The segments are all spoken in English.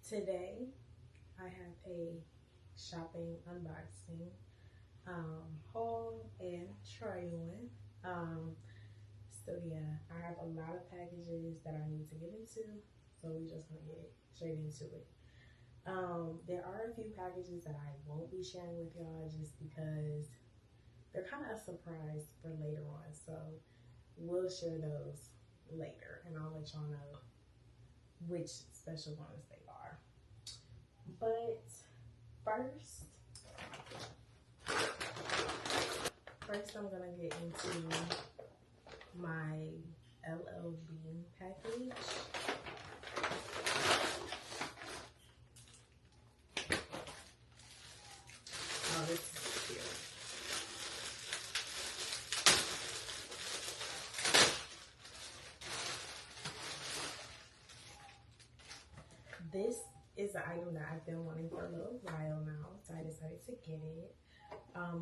Today I have a shopping unboxing haul and try on. So yeah, I have a lot of packages that I need to get into, so we're just gonna get straight into it. There are a few packages that I won't be sharing with y'all just because they're kind of a surprise for later on, so we'll share those later and I'll let y'all know which special ones they are. But first I'm gonna get into my LL Bean package. Oh, this is cute. This is an item that I've been wanting for a little while now, so I decided to get it.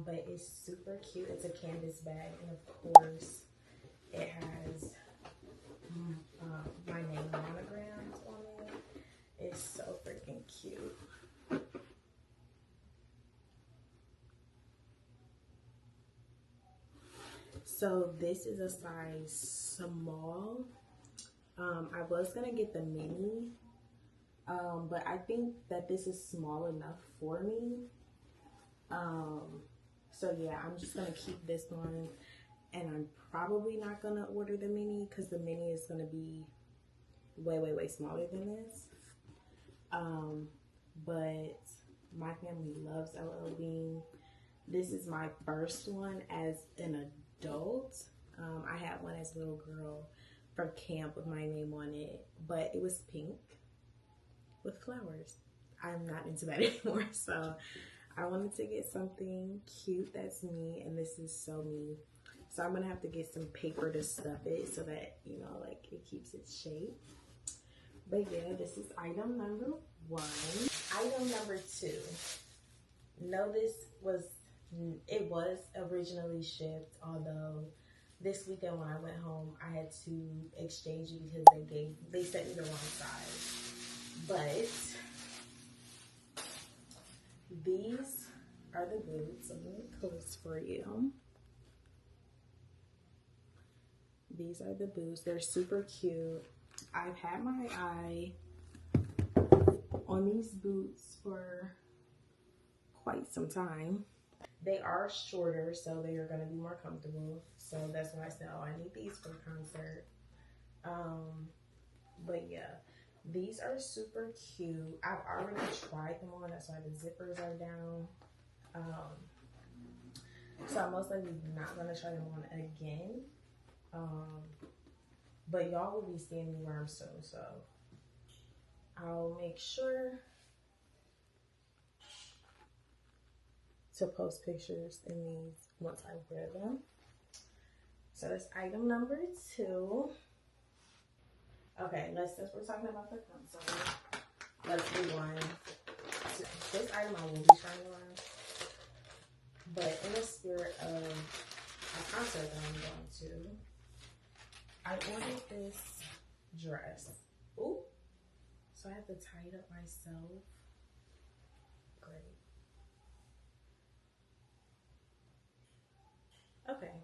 But it's super cute. It's a canvas bag, and of course, it has my name monogrammed on it. It's so freaking cute. So this is a size small. I was gonna get the mini, but I think that this is small enough for me. So yeah, I'm just gonna keep this one, and I'm probably not gonna order the mini because the mini is gonna be way smaller than this. But my family loves LL Bean. This is my first one as an adult. I had one as a little girl from camp with my name on it, but it was pink with flowers. I'm not into that anymore, so I wanted to get something cute that's me, and this is so me. So I'm gonna have to get some paper to stuff it so that, you know, like it keeps its shape. But yeah, this is item number 1. Item number 2. No, it was originally shipped, although this weekend when I went home, I had to exchange it because they sent me the wrong size. But these are the boots. I'm going to close for you. These are the boots. They're super cute. I've had my eye on these boots for quite some time. They are shorter, so they are going to be more comfortable. So that's why I said, oh, I need these for concert. But yeah, these are super cute. I've already tried them on. That's why the zippers are down. So I'm most likely not going to try them on again. But y'all will be seeing me wear them soon, so I'll make sure to post pictures in these once I wear them. So that's item number 2. Okay, since we're talking about the concert, let's do one. This item I will be trying on, but in the spirit of a concert that I'm going to, I ordered this dress. Ooh, so I have to tie it up myself. Great. Okay.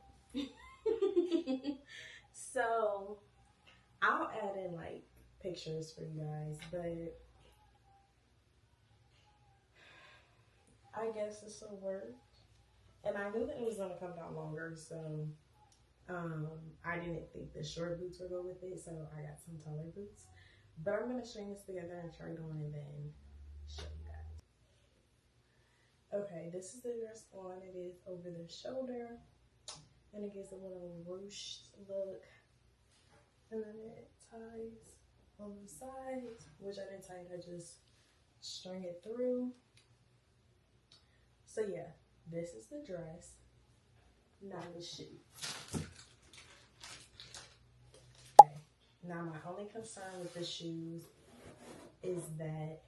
So I'll add in like pictures for you guys, but I guess this will work. And I knew that it was gonna come down longer, so I didn't think the short boots would go with it, so I got some taller boots. But I'm gonna string this together and try it on and then show you guys. Okay, this is the dress on. It is over the shoulder, and it gives a little ruched look. And then it ties on the sides, which I didn't tie it, I just string it through. So yeah, this is the dress. Now the shoes. Okay. Now my only concern with the shoes is that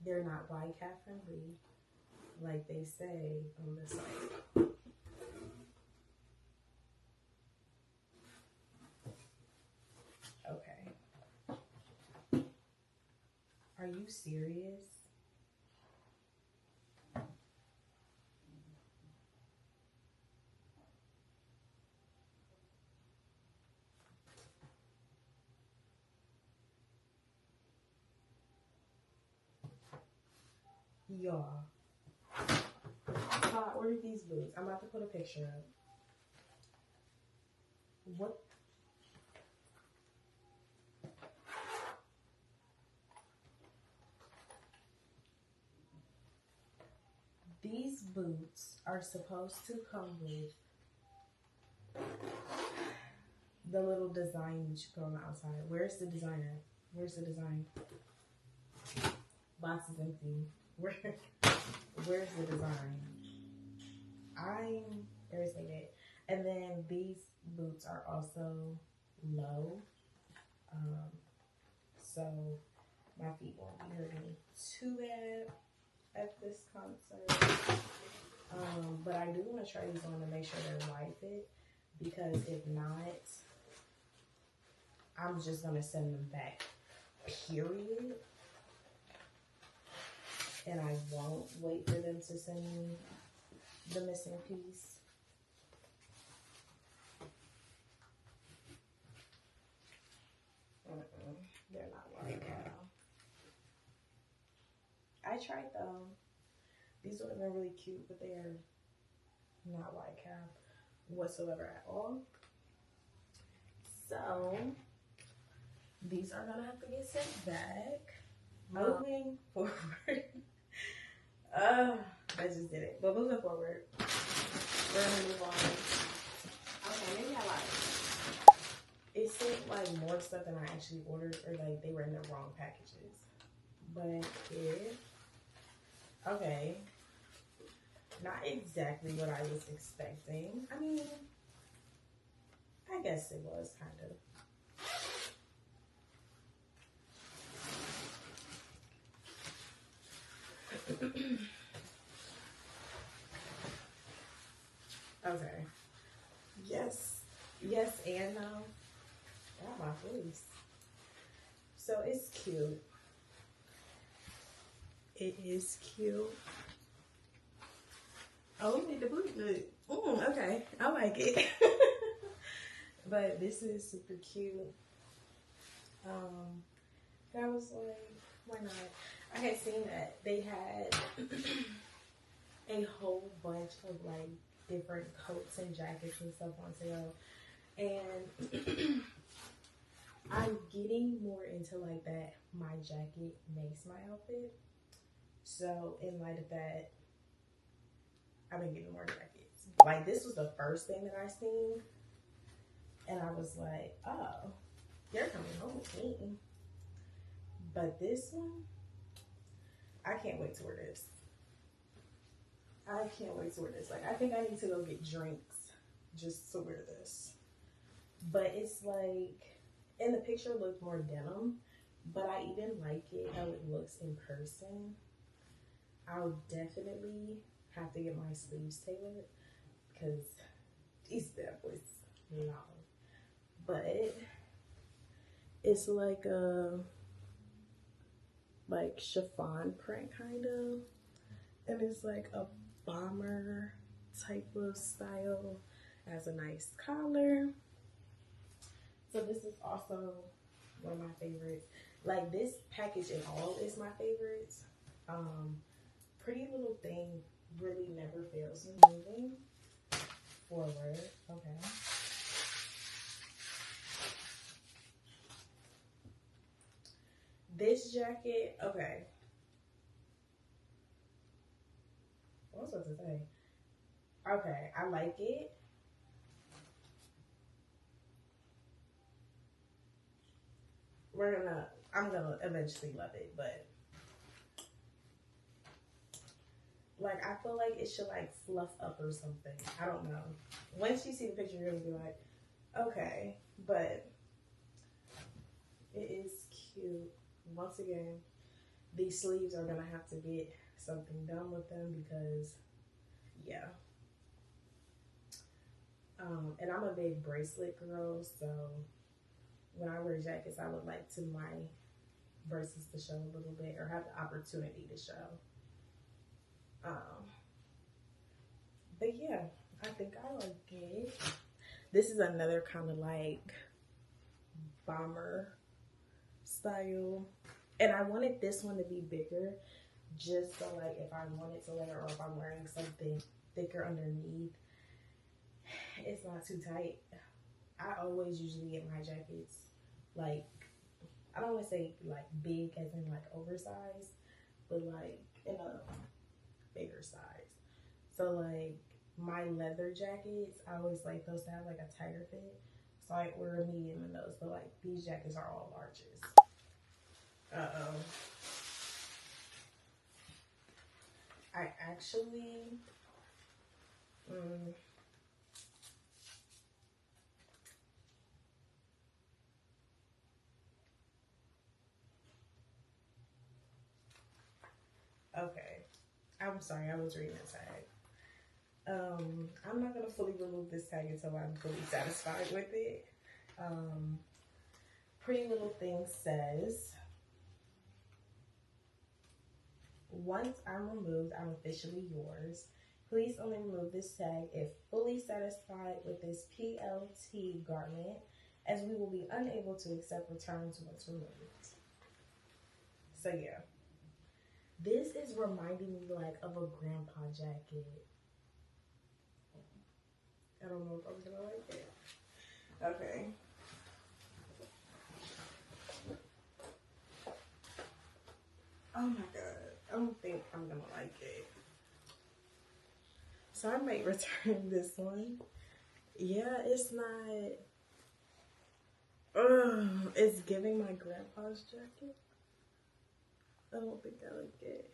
they're not wide calf friendly, like they say on the site. Okay. Are you serious? Y'all. So I ordered these boots. I'm about to put a picture up. What? These boots are supposed to come with the little design that you put on the outside. Where's the design at? Where's the design? Box is empty. Where's the design? I'm irritated. And then these boots are also low. So my feet won't be hurting too bad at this concert. But I do want to try these on to make sure they're wide fit, because if not, I'm just going to send them back, period. And I won't wait for them to send me the missing piece. They're not white cow. I tried them. These would have been really cute, but they are not white cow whatsoever at all. So these are gonna have to get sent back. Moving forward. I just did it. But moving forward, we're gonna move on. Okay, maybe I lied. It seemed like more stuff than I actually ordered, or like they were in the wrong packages. But okay, not exactly what I was expecting. I mean, I guess it was kind of. Okay. Yes and no. Oh, my voice. So it's cute. It is cute. Oh, we need the boot good. Okay. I like it. But this is super cute. I was like, why not? I had seen that they had a whole bunch of like different coats and jackets and stuff on sale, and I'm getting more into like that my jacket makes my outfit. So in light of that, I've been getting more jackets. Like this was the first thing that I seen, and I was like, oh, you're coming home with me. But this one, I can't wait to wear this. I can't wait to wear this. Like, I think I need to go get drinks just to wear this. But it's like, in the picture it looked more denim, but I even like it how it looks in person. I'll definitely have to get my sleeves tailored because these bad boys long. But it's like a chiffon print kind of, and it's like a bomber type of style. It has a nice collar. So this is also one of my favorites. Like this package in all is my favorites. Pretty Little Thing really never fails me. Moving forward, okay. This jacket, okay. What was I supposed to say? Okay, I like it. I'm gonna eventually love it, but like I feel like it should like fluff up or something. I don't know. Once you see the picture, you're gonna be like, okay, but it is cute. Once again, these sleeves are gonna have to get something done with them because, yeah. And I'm a big bracelet girl, so when I wear jackets, I would like to versus to show a little bit or have the opportunity to show. But yeah, I think I like it. This is another kind of like bomber style, and I wanted this one to be bigger just so like if I wanted to wear, or if I'm wearing something thicker underneath, it's not too tight. I always usually get my jackets like, I don't want to say like big as in like oversized, but like in a bigger size. So like my leather jackets, I always like those to have like a tighter fit. So I order a medium in those, but like these jackets are all larges. Uh-oh. I actually, okay. I'm sorry, I was reading the tag. I'm not gonna fully remove this tag until I'm fully satisfied with it. Pretty Little Thing says, once I'm removed, I'm officially yours. Please only remove this tag if fully satisfied with this PLT garment, as we will be unable to accept returns once removed. So yeah, this is reminding me like of a grandpa jacket. I don't know if I'm gonna like it. Okay. Oh my god, I don't think I'm gonna like it. So I might return this one. Yeah, it's not. It's giving my grandpa's jacket. I don't think I like it.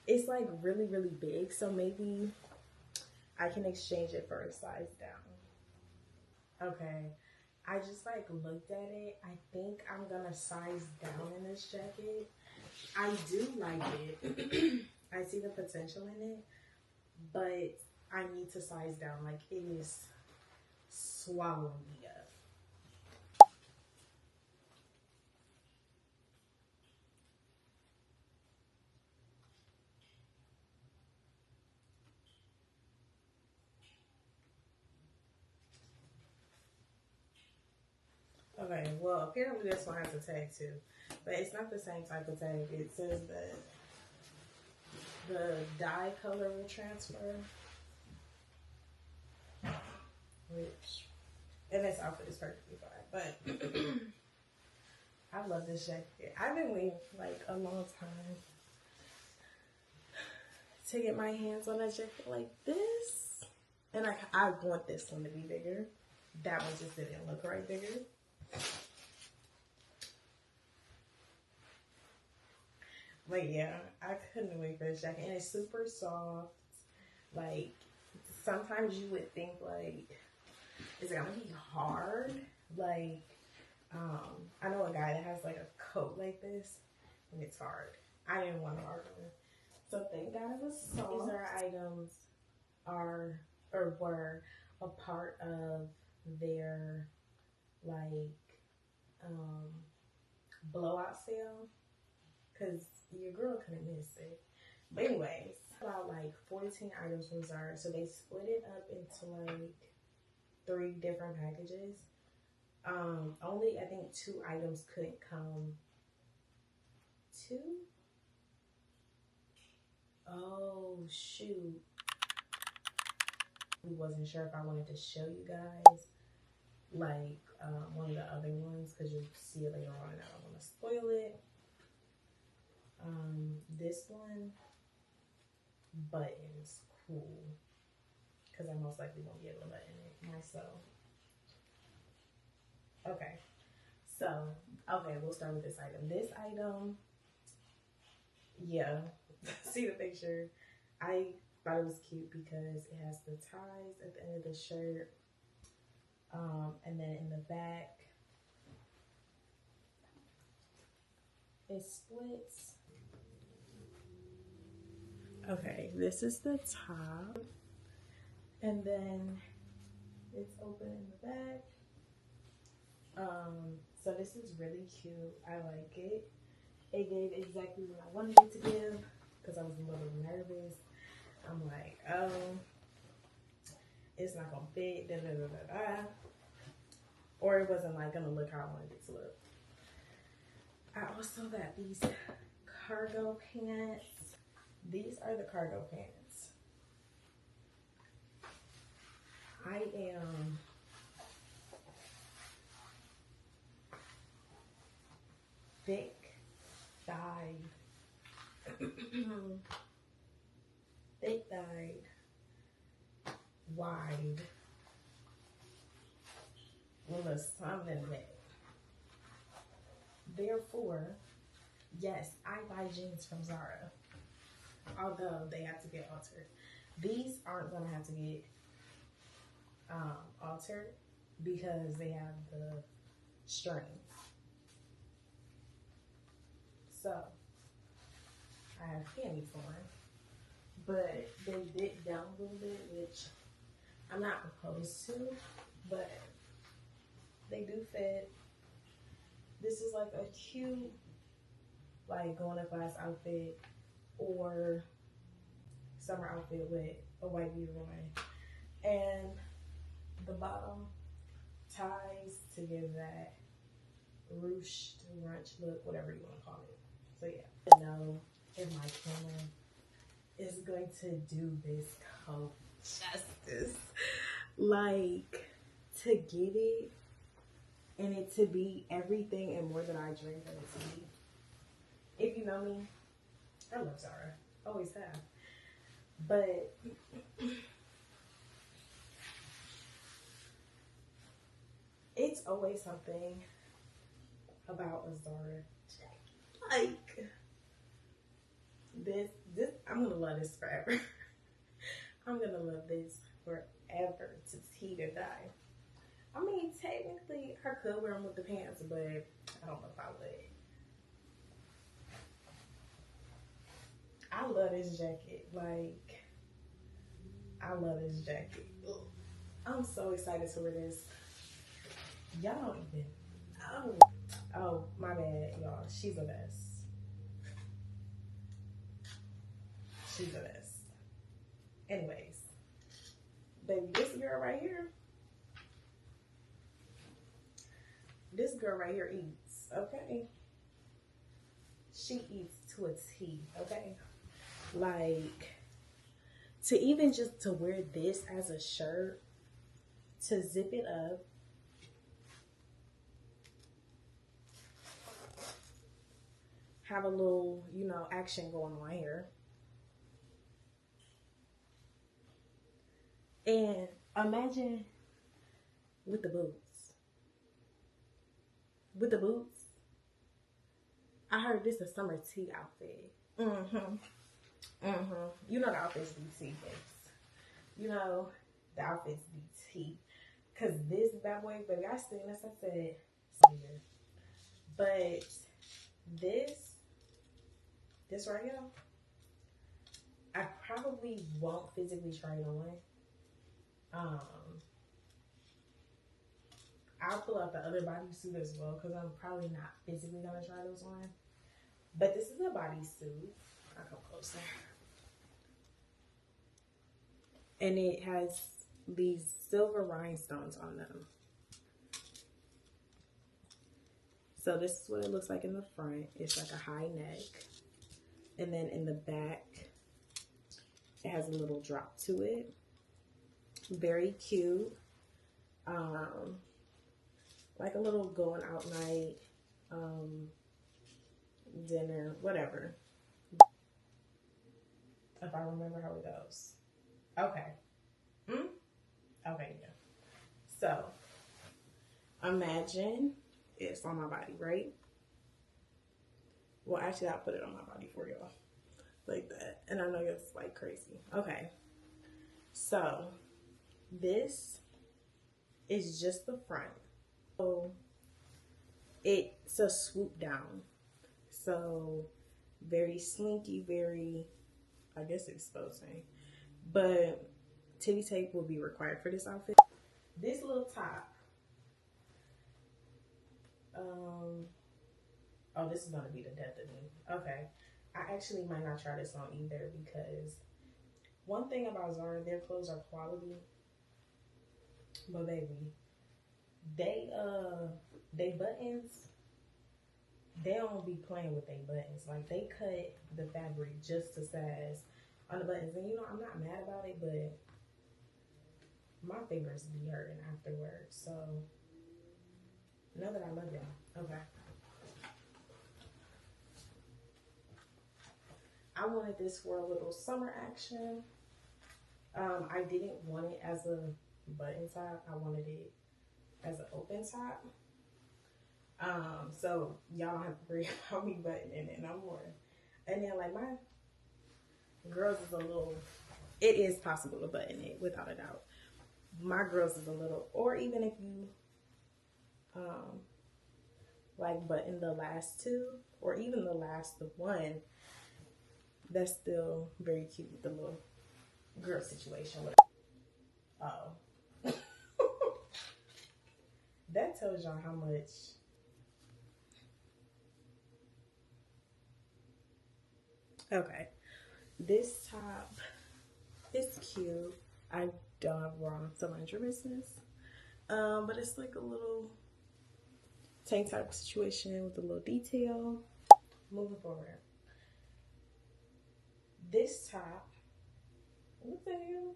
It's like really, really big, so maybe I can exchange it for a size down. Okay, I just like looked at it. I think I'm gonna size down in this jacket. I do like it. I see the potential in it, but I need to size down. Like, it is swallowing me up. Okay, well, apparently this one has a tag too, but it's not the same type of tag. It says that the dye color will transfer, which, and this outfit is perfectly fine, but I love this jacket. I've been waiting like a long time to get my hands on a jacket like this, and I want this one to be bigger. That one just didn't look right bigger. But yeah, I couldn't wait for this jacket. And it's super soft. Like, sometimes you would think, like, is it gonna be hard? Like, I know a guy that has, like, a coat like this, and it's hard. I didn't want a hard one. So thank God it was soft. These are items were a part of their, like, blowout sale, because your girl couldn't miss it. But anyways, about like 14 items from Zara, so they split it up into like 3 different packages. Only I think 2 items couldn't come. 2? Oh shoot, we wasn't sure if I wanted to show you guys like one of the other ones, because you'll see it later on and I don't want to spoil it. This one, buttons, cool, because I most likely won't be able to button it myself. Okay, so, okay, we'll start with this item. This item, yeah, see the picture. I thought it was cute because it has the ties at the end of the shirt, and then in the back, it splits. Okay, this is the top, and then it's open in the back. So this is really cute. I like it. It gave exactly what I wanted it to give because I was a little nervous. I'm like, oh, it's not gonna fit, da da da da da. Or it wasn't like gonna look how I wanted it to look. I also got these cargo pants. These are the cargo pants. I am thick thighed, thick thighed, wide, with a something neck. Therefore, yes, I buy jeans from Zara, although they have to get altered. These aren't gonna have to get altered because they have the strings. So I have panties on, but they dip down a little bit, which I'm not opposed to, but they do fit. This is like a cute, like going to class outfit or summer outfit with a white beater on, and the bottom ties to give that ruched brunch look, whatever you want to call it. So yeah, I know if my camera is going to do this coat justice, like to get it and it to be everything and more than I dreamed of it to be. If you know me, I love Zara, always have, but it's always something about a Zara jacket. Like this, I'm gonna love this forever. I'm gonna love this forever to tea to die. I mean, technically, I could wear them with the pants, but I don't know if I would. I love this jacket. Like, I love this jacket. Ugh. I'm so excited to wear this. Y'all don't even know. Oh, my bad, y'all. She's a mess. She's a mess. Anyways, baby, this girl right here. This girl right here eats, okay? She eats to a T, okay? Like, to even just to wear this as a shirt, to zip it up, have a little, you know, action going on here. And imagine with the boots. With the boots, I heard this is a summer tea outfit. You know the outfits be tea, babes. You know the outfits be tea. Cause this bad boy, baby, I seen this. I said, but this right here, I probably won't physically try it on. I'll pull out the other bodysuit as well because I'm probably not physically going to try those on. But this is a bodysuit. I'll come closer. And it has these silver rhinestones on them. So this is what it looks like in the front. It's like a high neck. And then in the back, it has a little drop to it. Very cute. Like a little going out night, dinner, whatever. If I remember how it goes. Okay. Okay, yeah. So, imagine it's on my body, right? Well, actually, I'll put it on my body for y'all. Like that. And I know it's like crazy. Okay. So, this is just the front. So it's a swoop down. So very slinky, very, I guess exposing. But titty tape will be required for this outfit. This little top Oh, this is gonna be the death of me. Okay. I actually might not try this on either because one thing about Zara, their clothes are quality. But baby, they buttons, they don't be playing with their buttons. Like they cut the fabric just to size on the buttons. And you know, I'm not mad about it, but my fingers be hurting afterwards. So know that I love y'all. Okay. I wanted this for a little summer action. I didn't want it as a button top. I wanted it as an open top. So y'all don't have to worry about me buttoning it no more. And then like my girls is a little, it is possible to button it without a doubt. My girls is a little, or even if you like button the last two or even the last one, that's still very cute with the little girl situation. Oh. That tells y'all how much okay. This top is cute. I don't have wrong, so mind your business. But it's like a little tank top situation with a little detail. Moving forward. This top, what the hell?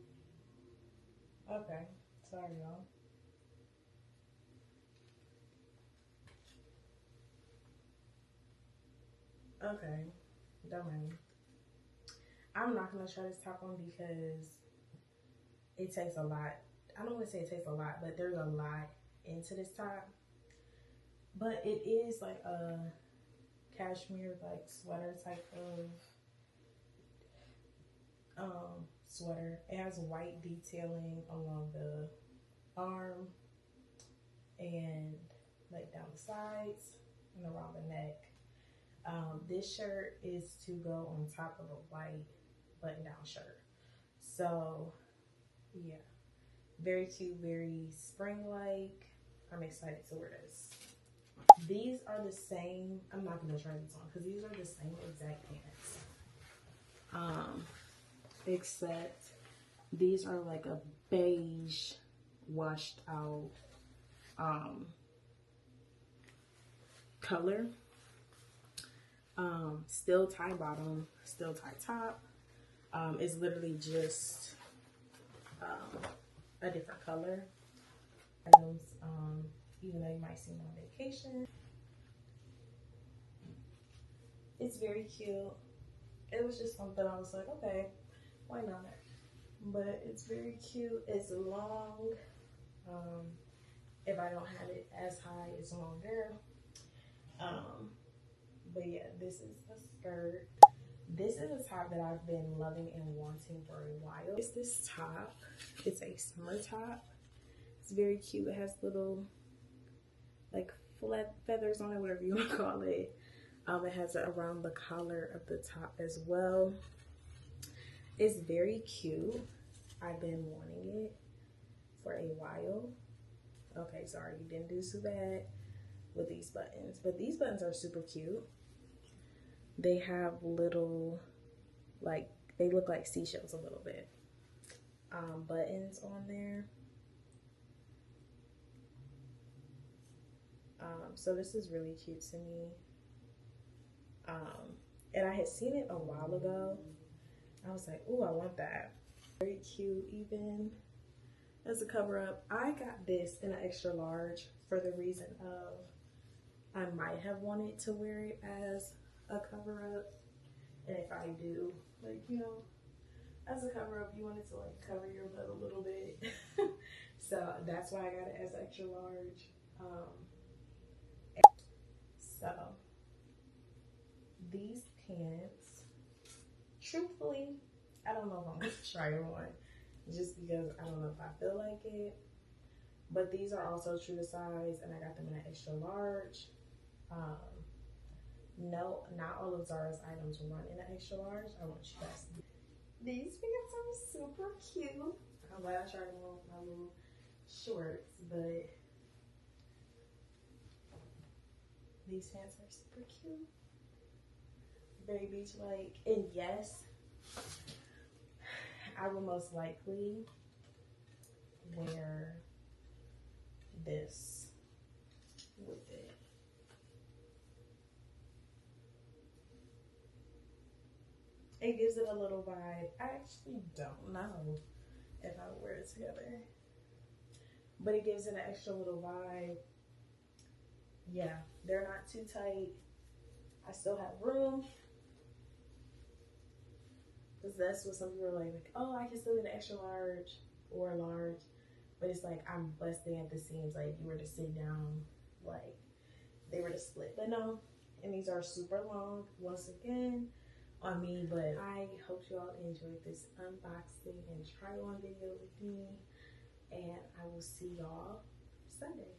Okay, sorry y'all. Okay, don't mind me. I'm not gonna try this top on because it takes a lot. I don't want to say it takes a lot, but there's a lot into this top. But it is like a cashmere like sweater type of sweater. It has white detailing along the arm and like down the sides and around the neck. This shirt is to go on top of a white button-down shirt. So yeah, very cute, very spring-like. I'm excited to wear this. These are the same. I'm not gonna try these on because these are the same exact pants. Except these are like a beige washed out color. Still tie bottom, still tie top. It's literally just a different color. Even though you might see them on vacation. It's very cute. It was just something I was like, okay, why not? But it's very cute. It's long. If I don't have it as high, it's longer. But yeah, this is the skirt. This is a top that I've been loving and wanting for a while. It's this top. It's a summer top. It's very cute. It has little like feathers on it, whatever you want to call it. It has it around the collar of the top as well. It's very cute. I've been wanting it for a while. Okay, sorry, you didn't do so bad with these buttons, but these buttons are super cute. They have little, like, they look like seashells a little bit. Buttons on there. So this is really cute to me. And I had seen it a while ago. I was like, ooh, I want that. Very cute, even as a cover up. I got this in an extra large for the reason of I might have wanted to wear it as a cover up. And if I do, like, you know, as a cover up, you want it to like cover your butt a little bit. So that's why I got it as extra large. So these pants, truthfully, I don't know if I'm gonna try them on just because I don't know if I feel like it. But these are also true to size and I got them in an extra large. No, not all of Zara's items run in an extra large. I want you guys to. These pants are super cute. I'm glad I tried them on with my little shorts, but These pants are super cute. Very beach-like. And yes, I will most likely wear this with it. It gives it a little vibe. I actually don't know if I would wear it together, but it gives it an extra little vibe. Yeah, they're not too tight. I still have room. Because that's what some people are like, oh, I can still get an extra large or a large. But it's like, I'm busting at the seams. Like, you were to sit down, like, they were to split. But no, and these are super long, once again, on me. But I hope you all enjoyed this unboxing and try on video with me. And I will see y'all Sunday.